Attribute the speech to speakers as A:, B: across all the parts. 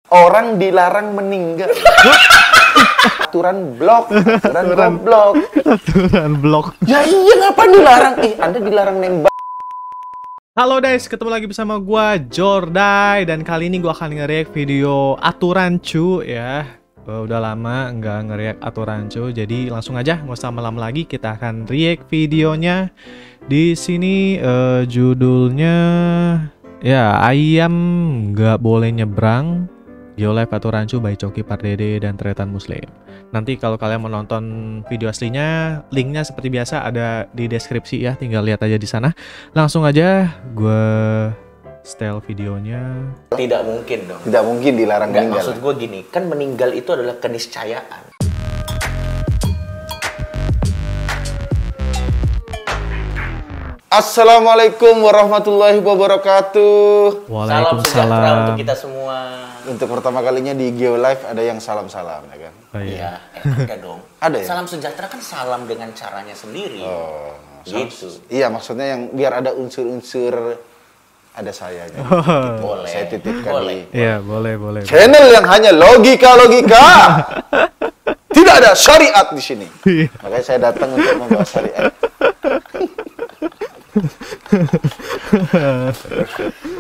A: Orang dilarang meninggal. Aturan blok, aturan goblok.
B: Aturan blok.
A: Ya iya, ngapain dilarang? Anda dilarang nembak.
B: Halo guys, ketemu lagi bersama gua Jordai, dan kali ini gua akan nge-react video aturan cu ya. Udah lama nggak nge-react aturan cu, jadi langsung aja nggak usah lama lagi, kita akan react videonya. Di sini judulnya ya ayam nggak boleh nyebrang. Geolive Aturan Cu by Coki Pardede dan Tretan Muslim. Nanti kalau kalian mau nonton video aslinya, linknya seperti biasa ada di deskripsi ya, tinggal lihat aja di sana. Langsung aja gue style videonya.
C: Tidak mungkin dong.
A: Tidak mungkin dilarang meninggal.
C: Maksud gue gini, kan meninggal itu adalah keniscayaan.
A: Assalamualaikum warahmatullahi wabarakatuh.
C: Salam sejahtera
B: Waalaikumsalam.
C: untuk kita semua.
A: Untuk pertama kalinya di Geolive ada yang salam-salam ya kan?
B: Oh, iya.
C: Ada dong.
A: Ada ya?
C: Salam sejahtera kan salam dengan caranya sendiri.
A: Oh,
C: gitu.
A: Iya, maksudnya yang biar ada unsur-unsur ada sayanya.
C: Boleh.
A: Saya titipkan
C: Boleh.
A: di
B: Iya, boleh.
A: channel yang hanya logika. Tidak ada syariat di sini.
B: Iya.
A: Makanya saya datang untuk membawa syariat.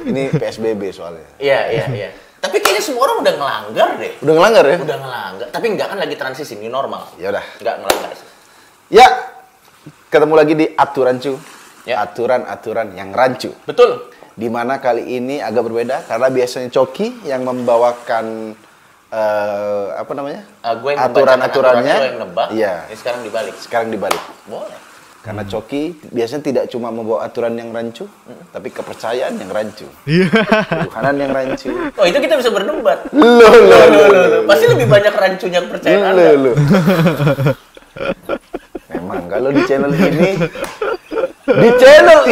A: Ini PSBB soalnya.
C: Iya. Tapi kayaknya semua orang udah ngelanggar deh.
A: Udah ngelanggar ya?
C: Udah ngelanggar. Tapi enggak, kan lagi transisi new normal.
A: Ya udah.
C: Enggak ngelanggar.
A: Ya, ketemu lagi di aturan cu.
C: Ya.
A: Aturan-aturan yang rancu.
C: Betul.
A: Dimana kali ini agak berbeda karena biasanya Coki yang membawakan apa namanya?
C: Gue yang
A: aturan-aturannya.
C: lo yang nebak.
A: Iya.
C: Ini sekarang dibalik.
A: Sekarang dibalik.
C: Boleh.
A: Karena Coki biasanya tidak cuma membawa aturan yang rancu, tapi kepercayaan yang rancu.
B: Iya.
A: Tuhanan yang rancu.
C: Oh, itu kita bisa berdebat.
A: Loh.
C: Pasti lebih banyak rancunya kepercayaan Anda.
A: Loh. Memang kalau di channel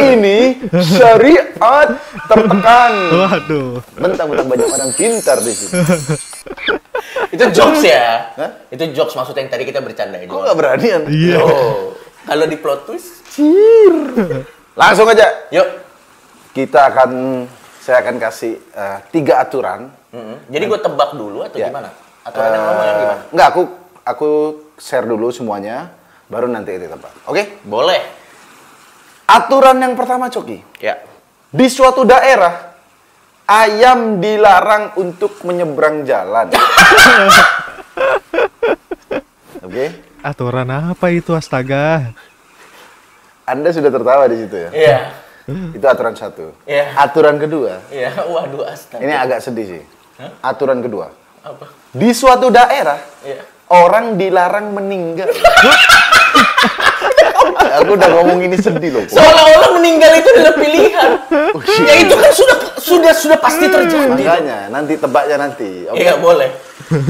A: ini syariat tertekan.
B: Waduh.
A: Bentang-bentang banyak orang pintar di sini.
C: Itu jokes ya?
A: Hah?
C: Itu jokes, maksudnya yang tadi kita bercanda aja.
A: Kok nggak beranian?
B: Iya.
C: Oh, kalau di plot twist,
A: Langsung aja.
C: yuk.
A: Saya akan kasih 3 aturan.
C: Jadi gue tebak dulu atau
A: Ya.
C: gimana? Aturannya kamu yang gimana?
A: Enggak, aku share dulu semuanya, baru nanti itu tebak. Oke?
C: Boleh.
A: Aturan yang pertama, Coki.
C: Ya.
A: Di suatu daerah, ayam dilarang untuk menyeberang jalan. Oke?
B: Aturan apa itu, astaga?
A: Anda sudah tertawa di situ ya?
C: Iya.
A: Itu aturan 1.
C: Iya.
A: Aturan kedua,
C: Iya. Waduh, astaga.
A: ini agak sedih sih.
C: Hah?
A: Aturan kedua,
C: Apa?
A: di suatu daerah,
C: Iya.
A: orang dilarang meninggal. Aku udah ngomong ini sedih loh.
C: Seolah-olah meninggal itu adalah pilihan. Ya itu kan sudah pasti terjadi.
A: Makanya nanti tebaknya nanti. Oke?
C: Iya, boleh.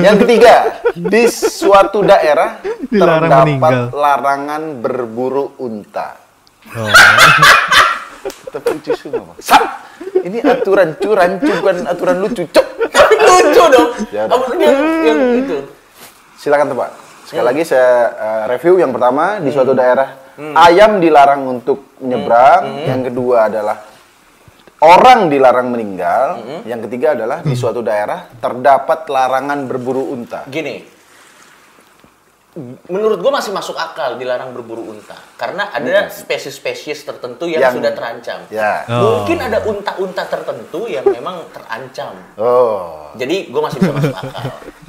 A: Yang ketiga, di suatu daerah
B: Dilarang
A: terdapat
B: meninggal.
A: larangan berburu unta.
B: Oh.
A: Tapi lucu semua, Pak. Ini aturan curancu, bukan aturan lucu, cok.
C: Tapi lucu dong.
A: Ya.
C: Apa yang itu?
A: Silakan tebak. Sekali lagi saya review. Yang pertama, di suatu daerah ayam dilarang untuk menyeberang. Yang kedua adalah orang dilarang meninggal. Yang ketiga adalah di suatu daerah terdapat larangan berburu unta.
C: Gini, menurut gue masih masuk akal dilarang berburu unta. Karena ada spesies-spesies tertentu yang sudah terancam.
A: Ya.
B: Oh.
C: Mungkin ada unta-unta tertentu yang memang terancam.
A: Oh.
C: Jadi gue masih bisa masuk akal.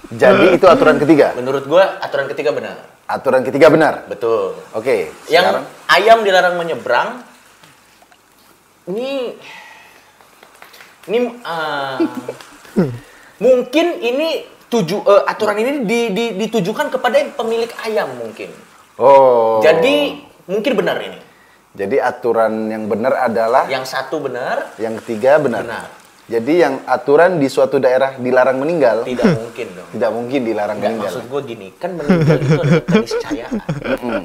A: Jadi itu aturan ketiga.
C: Menurut gue aturan ketiga benar.
A: Aturan ketiga benar.
C: Betul.
A: Oke.
C: Yang
A: Sekarang
C: ayam dilarang menyeberang, ini mungkin ini aturan ini ditujukan kepada yang pemilik ayam mungkin.
A: oh.
C: Jadi mungkin benar ini.
A: Jadi aturan yang benar adalah
C: Yang satu benar,
A: yang ketiga benar.
C: benar.
A: Jadi yang aturan di suatu daerah dilarang meninggal,
C: Tidak mungkin dong.
A: tidak mungkin dilarang
C: Enggak,
A: meninggal.
C: maksud gue gini, kan meninggal itu adalah keniscayaan.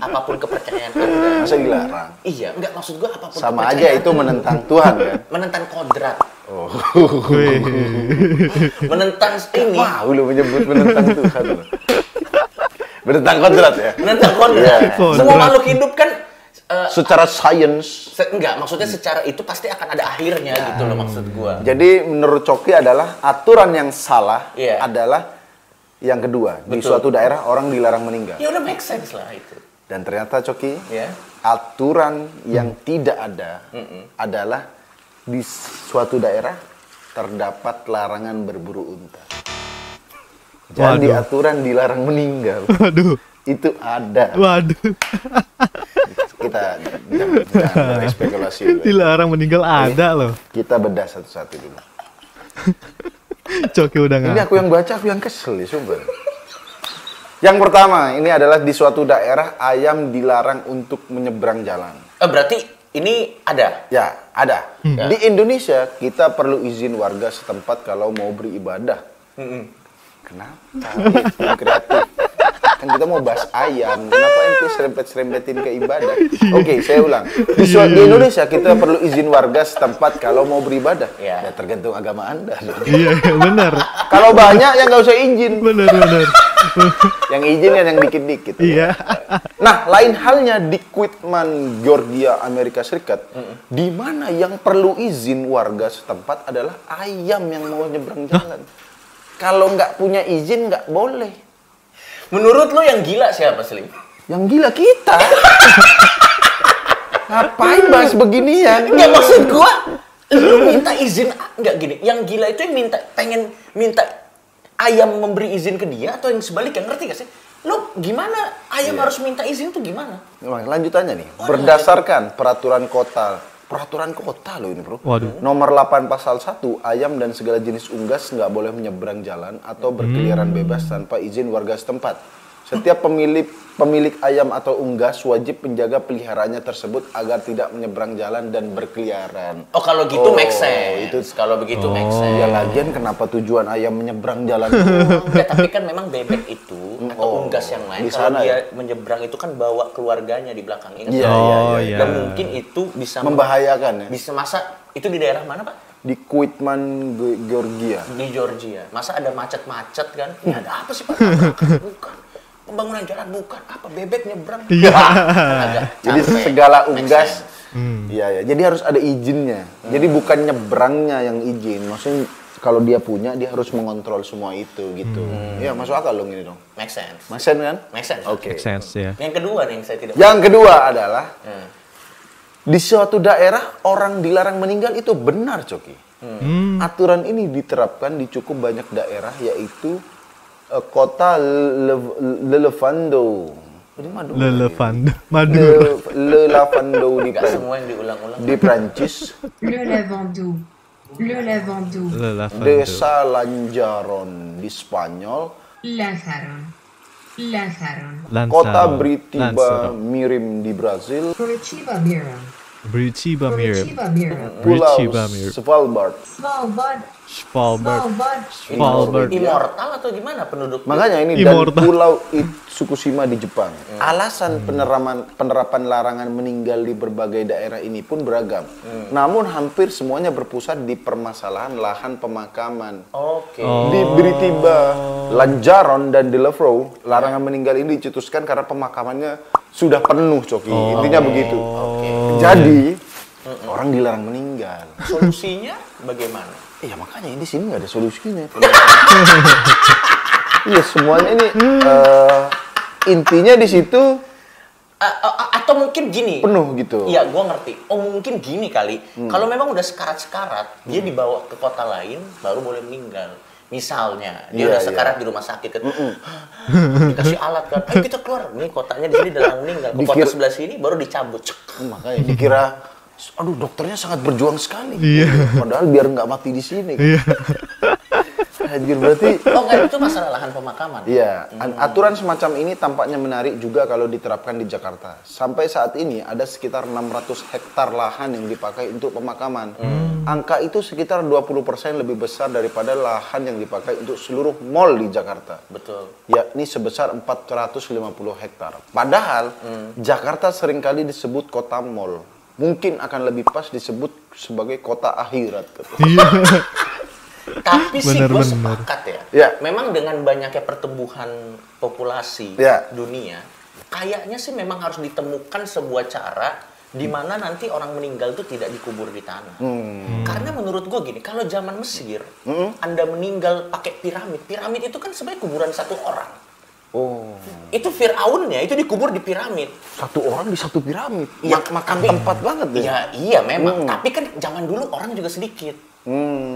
C: Apapun kepercayaan Anda.
A: Masa dilarang?
C: Iya, enggak, maksud gue apapun
A: Sama aja
C: kepercayaan
A: itu
C: Anda.
A: menentang Tuhan kan?
C: Menentang kodrat.
A: Oh.
B: Wih.
C: Menentang ini.
A: Wah, lu menyebut menentang Tuhan. Loh. Menentang kodrat ya?
C: Menentang kodrat.
A: Iya.
C: Semua makhluk hidup kan
A: Secara sains.
C: Enggak, maksudnya secara itu pasti akan ada akhirnya gitu loh maksud gua.
A: Jadi menurut Coki adalah aturan yang salah adalah yang kedua. Di suatu daerah orang dilarang meninggal.
C: Ya udah make sense lah itu.
A: Dan ternyata Coki, aturan yang tidak ada adalah di suatu daerah terdapat larangan berburu unta. Jadi aturan dilarang meninggal.
B: Waduh.
A: Itu ada.
B: Waduh.
A: Kita jangan spekulasi.
B: Dilarang meninggal ada loh.
A: Kita bedah satu-satu dulu.
B: Coki udah
A: Ini
B: nggak.
A: aku yang baca, aku yang kesel ya sumber. Yang pertama, ini adalah di suatu daerah ayam dilarang untuk menyeberang jalan.
C: Berarti ini ada?
A: Ya, ada. Di Indonesia, kita perlu izin warga setempat kalau mau beribadah. Kenapa? Itu kreatif. Kan kita mau bahas ayam, kenapa itu serempet-serempetin ke ibadah? Oke, saya ulang. Di Indonesia, kita perlu izin warga setempat kalau mau beribadah. Ya, tergantung agama Anda.
B: Iya, benar.
A: Kalau banyak, ya nggak usah izin.
B: Benar.
A: Yang izin kan yang dikit-dikit.
B: Iya.
A: Nah, lain halnya di Quitman, Georgia, Amerika Serikat, di mana yang perlu izin warga setempat adalah ayam yang mau nyebrang jalan. Kalau nggak punya izin nggak boleh.
C: Menurut lo yang gila siapa, Slim?
A: Yang gila kita. Ngapain bahas beginian?
C: Nggak, maksud gua, lu minta izin, nggak gini. Yang gila itu yang pengen minta ayam memberi izin ke dia atau yang sebaliknya, ngerti gak sih? Lo gimana ayam harus minta izin tuh gimana?
A: Lanjutannya nih, berdasarkan peraturan kota loh ini bro.
B: Waduh.
A: Nomor 8 pasal 1, ayam dan segala jenis unggas nggak boleh menyeberang jalan atau berkeliaran bebas tanpa izin warga setempat. Setiap pemilik ayam atau unggas wajib menjaga peliharaannya tersebut agar tidak menyeberang jalan dan berkeliaran.
C: Oh, kalau gitu make sense.
A: Itu
C: kalau begitu make sense.
A: Ya lagian kenapa tujuan ayam menyeberang jalan?
C: Ya, tapi kan memang bebek itu atau unggas yang lain
A: di
C: kalau
A: sana
C: dia menyeberang itu kan bawa keluarganya di belakangnya.
A: Iya.
C: Dan mungkin itu bisa
A: Membahayakan ya.
C: Bisa masa itu di daerah mana, Pak?
A: Di Quitman, Georgia.
C: Di Georgia. Masa ada macet-macet kan? Ini ada apa sih, Pak? Bukan. Pembangunan jalan bukan. Apa bebek nyebrang?
B: Iya.
A: Jadi segala unggas. Iya. Jadi harus ada izinnya. Jadi bukan nyebrangnya yang izin. Maksudnya kalau dia punya, dia harus mengontrol semua itu gitu. Iya, masuk akal dong ini dong.
C: Make sense.
A: Make sense kan?
C: Make sense.
A: Oke.
B: Make sense ya.
C: Yang kedua nih yang saya tidak.
A: Yang kedua adalah di suatu daerah orang dilarang meninggal itu benar, Coki. Aturan ini diterapkan di cukup banyak daerah, yaitu kota Lelefando.
B: Lelefando.
A: Lelefando di
C: Nggak semua yang diulang-ulang.
A: di Prancis.
D: Le Lavandou. Le Lavandou.
A: Desa Lanjaron di Spanyol.
D: Lanzaron. Lanzaron.
A: Kota Britiba Mirim di Brazil.
D: Curitiba Miram.
B: Britiba Mirim.
D: Curitiba Miram.
A: Pulau
B: Britiba Mirim.
A: Svalbard.
D: Svalbard.
B: Svalbard.
D: Svalbard.
C: Immortal atau gimana penduduk?
A: Makanya ini
B: Immortal.
A: dan Pulau Tsukushima di Jepang. Alasan penerapan larangan meninggal di berbagai daerah ini pun beragam. Namun hampir semuanya berpusat di permasalahan lahan pemakaman.
C: Oke.
A: Di Britiba, Lanjaron dan Delaware, larangan meninggal ini dicetuskan karena pemakamannya sudah penuh, Coki. Intinya begitu. Jadi orang dilarang meninggal.
C: Solusinya bagaimana?
A: Iya makanya di sini nggak ada solusinya. Iya semuanya ini intinya di situ
C: Atau mungkin gini.
A: penuh gitu.
C: Iya, gua ngerti. Oh, mungkin gini kali. Kalau memang udah sekarat-sekarat, dia dibawa ke kota lain baru boleh meninggal. Misalnya, dia udah sekarat di rumah sakit kan. Dikasih alat kan. Ayo kita keluar. Nih kotanya di sini udah meninggal. Ke kota sebelah sini baru dicabut. Cek.
A: Makanya dikira, aduh dokternya sangat berjuang sekali.
B: Iya.
A: Padahal biar nggak mati di sini.
B: Iya.
A: Anjir, berarti
C: Oh, enggak, itu masalah lahan pemakaman.
A: iya, aturan semacam ini tampaknya menarik juga kalau diterapkan di Jakarta. Sampai saat ini ada sekitar 600 hektar lahan yang dipakai untuk pemakaman. Angka itu sekitar 20% lebih besar daripada lahan yang dipakai untuk seluruh mall di Jakarta.
C: Betul.
A: Yakni sebesar 450 hektar. Padahal Jakarta seringkali disebut kota mall. Mungkin akan lebih pas disebut sebagai kota akhirat.
B: Iya.
C: Tapi sih gue
B: Bener-bener.
C: sepakat ya.
A: Ya.
C: Memang dengan banyaknya pertumbuhan populasi
A: Ya.
C: dunia, kayaknya sih memang harus ditemukan sebuah cara di mana nanti orang meninggal itu tidak dikubur di tanah. Karena menurut gue gini, kalau zaman Mesir, Anda meninggal pakai piramid. Piramid itu kan sebenarnya kuburan satu orang.
A: Oh.
C: Itu Fir'aunnya, itu dikubur di piramid.
A: Satu orang di satu piramid.
C: Ya,
A: Makan tempat banget deh.
C: Ya, iya memang. Tapi kan zaman dulu orang juga sedikit.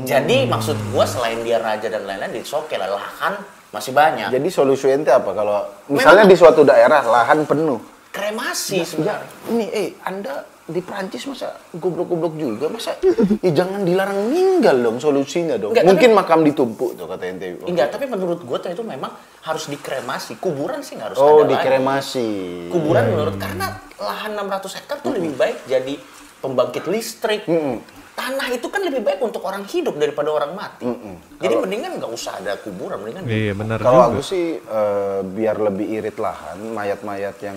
C: Jadi maksud gua selain dia raja dan lain-lain, oke lah, lahan masih banyak.
A: Jadi solusi ente apa kalau misalnya di suatu daerah lahan penuh?
C: Kremasi
A: Ya,
C: sebenarnya.
A: ini Anda di Prancis masa goblok-goblok juga, masa jangan dilarang meninggal dong, solusinya dong.
C: Enggak,
A: Mungkin makam ditumpuk tuh kata ente.
C: Enggak, tapi menurut gua tuh itu memang harus dikremasi. Kuburan sih nggak harus
A: Oh,
C: ada
A: dikremasi.
C: lagi. Kuburan menurut, karena lahan 600 hektar tuh lebih baik jadi pembangkit listrik. Tanah itu kan lebih baik untuk orang hidup daripada orang mati. Jadi mendingan nggak usah ada kuburan, mendingan
B: Iya benar
A: Kalau
B: juga.
A: aku sih biar lebih irit lahan, mayat-mayat yang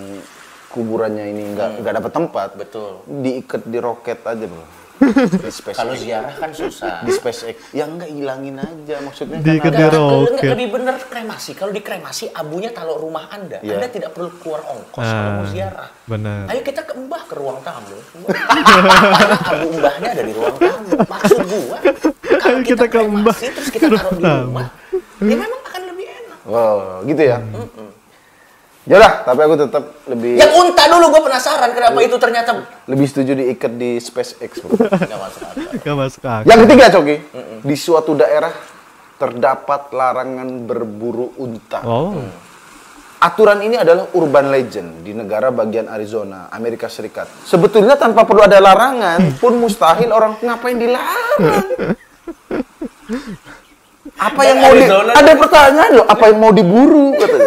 A: kuburannya ini nggak dapat tempat,
C: betul.
A: diikat di roket aja bro. Di SpaceX.
C: Kalau ziarah kan susah.
A: Di SpaceX, ya nggak hilangin aja maksudnya.
B: Diikat
A: karena
B: di roket.
C: Lebih bener kremasi. Kalau dikremasi, abunya taruh rumah Anda.
A: Iya.
C: Anda tidak perlu keluar ongkos kalau mau ziarah.
B: Benar.
C: Ayo kita ke Mbah, ke ruang tamu. Karena abu Mbahnya ada di ruang tamu. Maksud gua, kalau
B: Ayo kita ke Mbah,
C: kremasi terus kita
B: ke
C: taruh di
B: ruang
C: rumah, ya memang akan lebih enak.
A: Wow, gitu ya. Ya udah, tapi aku tetap lebih
C: Yang unta dulu gua penasaran kenapa itu ternyata
A: setuju diikat di SpaceX. Bro.
C: nggak masuk akal.
B: Gak masuk akal.
A: Yang ketiga, Coki, di suatu daerah terdapat larangan berburu unta.
B: Oh.
A: Aturan ini adalah urban legend di negara bagian Arizona, Amerika Serikat. Sebetulnya tanpa perlu ada larangan pun mustahil orang ngapain dilarang. Apa yang mau
C: Arizona
A: ada pertanyaan loh, apa yang mau diburu katanya.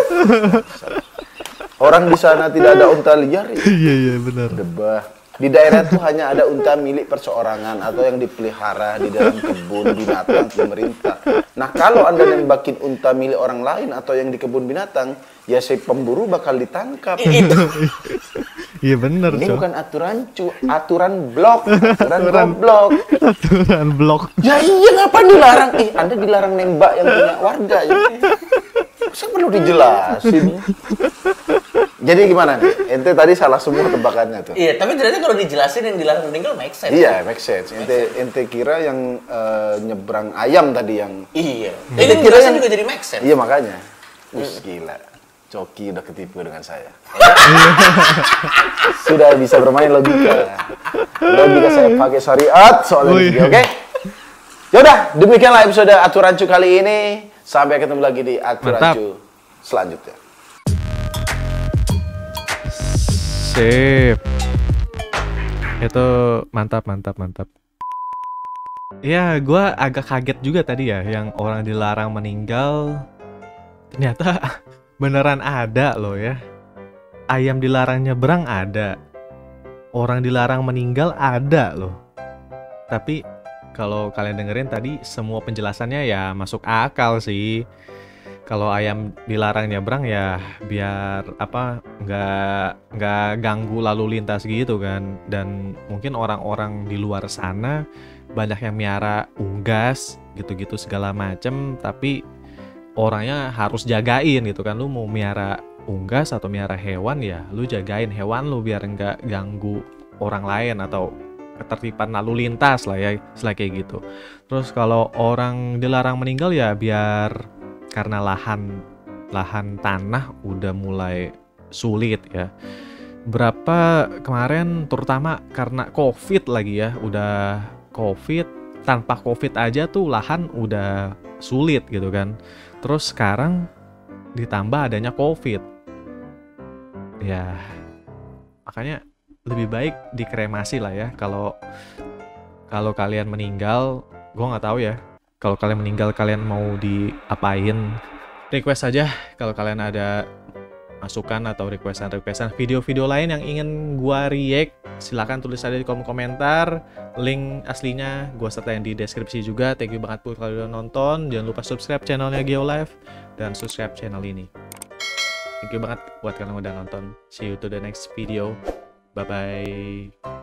A: Orang di sana tidak ada unta liar. Ya.
B: Iya benar.
A: Debah. Di daerah itu hanya ada unta milik perseorangan atau yang dipelihara di dalam kebun binatang pemerintah. Nah, kalau Anda nembakin unta milik orang lain atau yang di kebun binatang, ya si pemburu bakal ditangkap.
B: Iya benar,
A: Ini
B: Cok.
A: bukan aturan aturan blok, aturan goblok.
B: Aturan blok.
A: Ya iya, ngapain dilarang? Anda dilarang nembak yang punya warga. Ya. Masa perlu dijelasin? Jadi gimana nih? Ente tadi salah semua tebakannya tuh.
C: Iya, tapi ternyata kalau dijelasin yang dilarang meninggal make sense.
A: Iya, make sense. Ente kira yang nyebrang ayam tadi yang...
C: Iya.
A: Ente
C: Ini
A: kira
C: dijelasin
A: yang...
C: juga jadi make sense.
A: Iya, makanya. Gila. Coki udah ketipu dengan saya. Sudah bisa bermain logika. Logika saya pakai syariat soalnya ini, oke? Yaudah, demikianlah episode Aturancu kali ini. Sampai ketemu lagi di Aturancu selanjutnya.
B: Sip. Itu mantap. Ya, gue agak kaget juga tadi ya, yang orang dilarang meninggal. Ternyata beneran ada loh ya. Ayam dilarang nyebrang ada. Orang dilarang meninggal ada loh. Tapi kalau kalian dengerin tadi semua penjelasannya ya masuk akal sih. Kalau ayam dilarang nyebrang ya biar apa nggak ganggu lalu lintas gitu kan. Dan mungkin orang-orang di luar sana banyak yang miara unggas gitu-gitu segala macem, tapi orangnya harus jagain gitu kan. Lu mau miara unggas atau miara hewan ya lu jagain hewan lu biar nggak ganggu orang lain atau ketertiban lalu lintas lah ya, istilah kayak gitu. Terus kalau orang dilarang meninggal ya biar karena lahan tanah udah mulai sulit ya. Berapa kemarin terutama karena COVID lagi ya, udah COVID, tanpa COVID aja tuh lahan udah sulit gitu kan. Terus sekarang ditambah adanya COVID. Ya makanya lebih baik dikremasi lah ya. Kalau kalian meninggal, gue nggak tahu ya. Kalau kalian meninggal kalian mau diapain? Request aja kalau kalian ada masukan atau requestan video-video lain yang ingin gua react, silakan tulis aja di kolom komentar. Link aslinya gua sertain di deskripsi juga. Thank you banget buat kalian udah nonton. Jangan lupa subscribe channelnya GeoLive dan subscribe channel ini. Thank you banget buat kalian udah nonton. See you to the next video. Bye bye.